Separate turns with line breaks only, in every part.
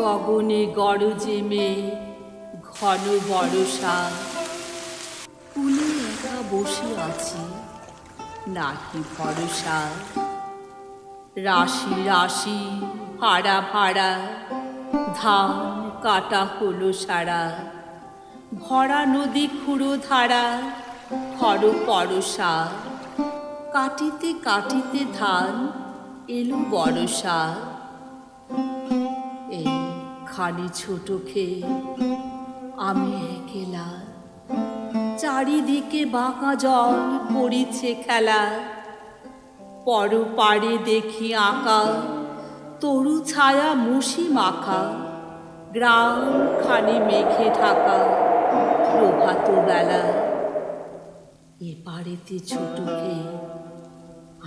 গগনে গরজে মেঘ, ঘন বরষা। কুলে একা বসে আছি, নাহি ভরসা। রাশি রাশি ভাড়া ভাড়া, ধান কাটা হলো সারা। ভরা নদী খুঁড়ো ধারা, খর পরশা। কাটিতে কাটিতে ধান এলো বরষা। এই খালি ছোট খেয়ে আমি একলা, চারিদিকে বাঁকা জল করিছে খেলা। পর পাড়ে দেখি আঁকা তরু ছায়া মুষি মাখা, গ্রাম খানি মেঘে ঢাকা প্রভাত বেলা। এ পাড়েতে ছোট খেয়ে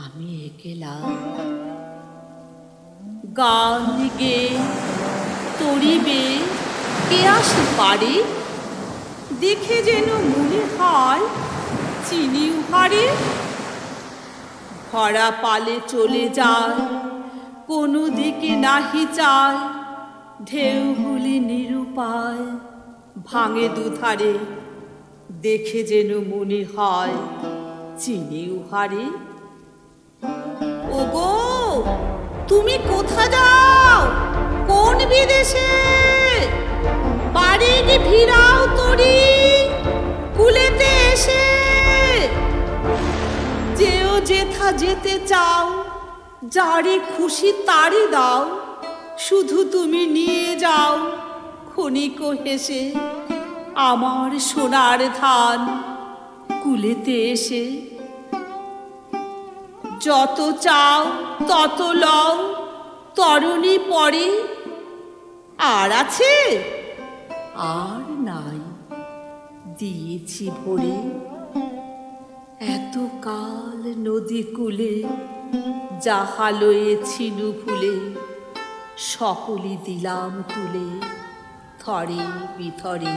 আমি একলা। গান গে তরিবে কে আসে পারে, দেখে যেন মনে হয় চিনি উহারে। ভরা পালে চলে যায়, কোনো দিকে নাহি চায়। ঢেউগুলি নিরুপায় ভাঙে দুধারে, দেখে যেন মনে হয় চিনি উহারে। ওগো তুমি কোথা যাও, কোন বিদেশে? বাড়ি ফিরাও তরি কুলেতে এসে। যেও যেথা যেতে চাও, যারে খুশি তারে দাও। শুধু তুমি নিয়ে যাও ক্ষণিক হেসে, আমার সোনার ধান কুলেতে এসে। যত চাও তত লও, তরণী পরে। আর আছে? আর নাই, দিয়েছি ভরে। এত কাল নদী কূলে যাহা লয়েছিনু ভুলে, সকলই দিলাম তুলে থরে বিথরে।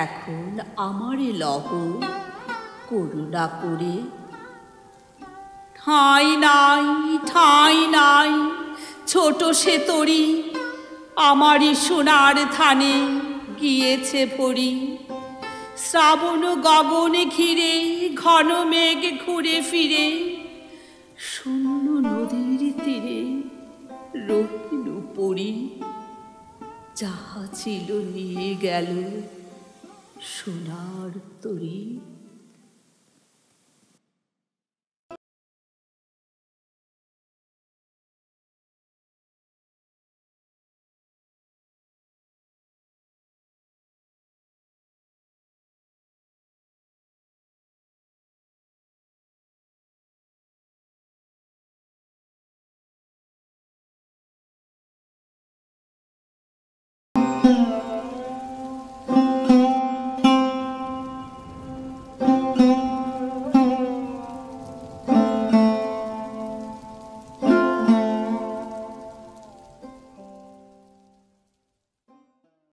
এখন আমারে লহ করুণা করে। ঠাঁই নাই, ঠাঁই নাই, ছোট সে তরি আমারই সোনার ধানে গিয়েছে ভরি। শ্রাবণ গগনে ঘিরে ঘন মেঘ ঘুরে ফিরে, শূন্য নদীর তীরে রহিল পরি। যাহা ছিল নিয়ে গেল সোনার তরি।